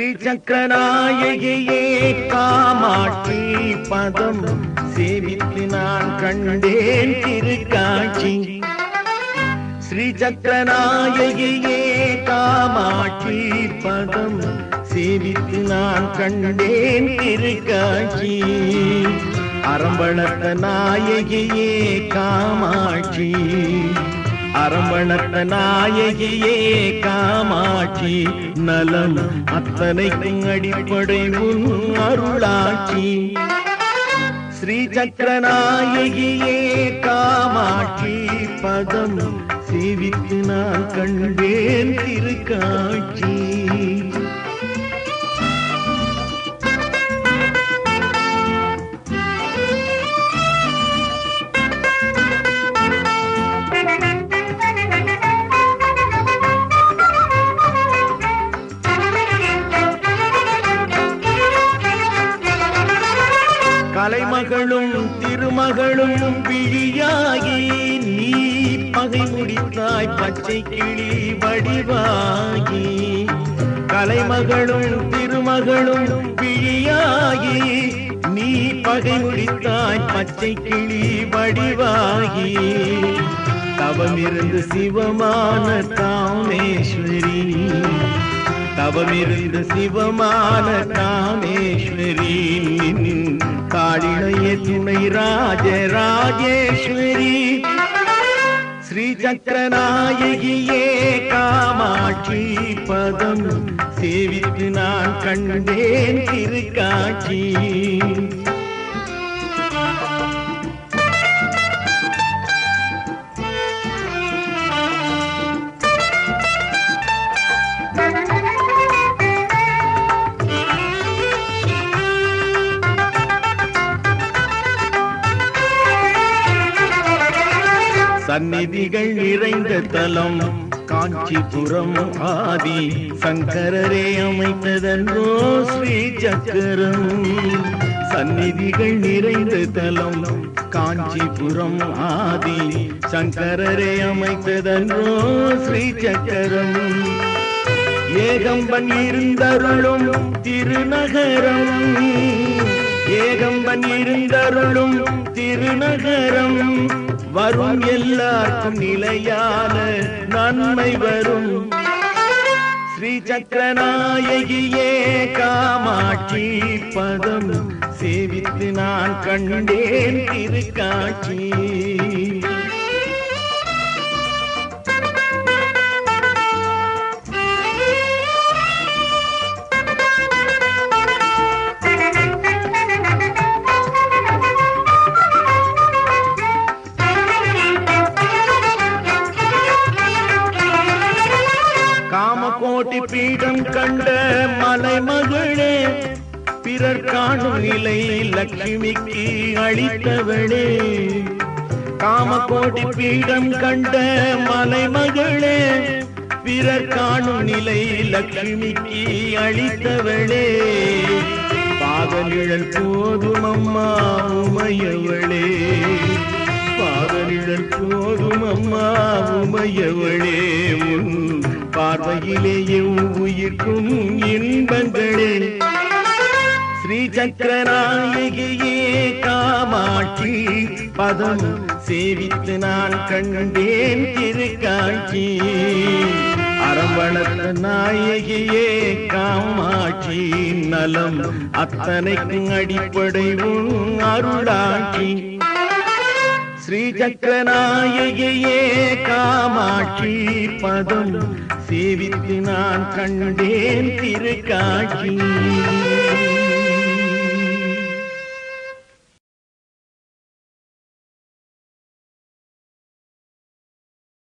ஸ்ரீசக்கரநாயகியே காமாட்சி பதம் சேவித்து நான் கண்டேன் திருக்காட்சி. ஸ்ரீசக்கரநாயகியே காமாட்சி பதம் சேவித்து நான் கண்டேன் திருக்காட்சி. அரம்பணத்த நாயகியே காமாட்சி, அரம்பணத்த நாயகியே காமாட்சி, நலம் அத்தனைக்கும் அடிப்படை உன் அருளாட்சி. ஸ்ரீசக்கரநாயகியே காமாட்சி பதம் சேவித்து நான் கண்டேன் திருக்காட்சி. கலைமகளும் திருமகளும் விழியாகி நீ பகை முடித்தாய் பச்சை கிளி வடிவாகி. கலைமகளும் திருமகளும் விழியாகி நீ பகை முடித்தாய் பச்சை கிளி வடிவாகி. தவமிருந்து சிவமான காமேஸ்வரி, தவமிருந்து சிவமான காமேஸ்வரி, காளிணைய துணை ராஜராஜேஸ்வரி. ஸ்ரீசக்கரநாயகியே காமாட்சி பதம் சேவித்து நான் கண்டேன் திருக்காட்சி. சந்நிதிகள் நிறைந்த தலம் காஞ்சிபுரம் ஆதி சங்கரரே அமைத்ததன்றோ ஸ்ரீசக்கரம். சந்நிதிகள் நிறைந்த தலம் காஞ்சிபுரம் ஆதி சங்கரரே அமைத்ததன்றோ ஸ்ரீசக்கரம். ஏகம்பன் இருந்தருளும் திருநகரம், ஏகம்பன் இருந்தருளும் திருநகரம். வரும் எல்லாருக்கும் நிலையான நன்மை வரும். ஸ்ரீசக்கரநாயகியே காமாட்சி பதம் சேவித்து நான் கண்டேன் திருக்காட்சி. காமகோட்டி பீடம் கண்ட மலைமகளே, பிறர் காணும் நிலை லட்சுமிக்கு அளித்தவளே. காமகோட்டி பீடம் கண்ட மலைமகளே, பிறர் காணும் நிலை லட்சுமிக்கு அளித்தவளே. பாதநிழல் போதும் அம்மா உமையவளே, பாதநிழல் போதும் அம்மா உமையவளே. உன் பார்வையிலேயே உயிர்க்கும் இன்பங்களே. ஸ்ரீசக்கரநாயகியே காமாட்சி பதம் சேவித்து நான் கண்டேன் திருக்காட்சி. அரம்பணத்த நாயகியே காமாட்சி, நலம் அத்தனைக்கும் அடிப்படை உன் அருளாட்சி. ஸ்ரீசக்கரநாயகியே காமாட்சி பதம் சேவித்து நான் கண்டேன் திருக்காட்சி.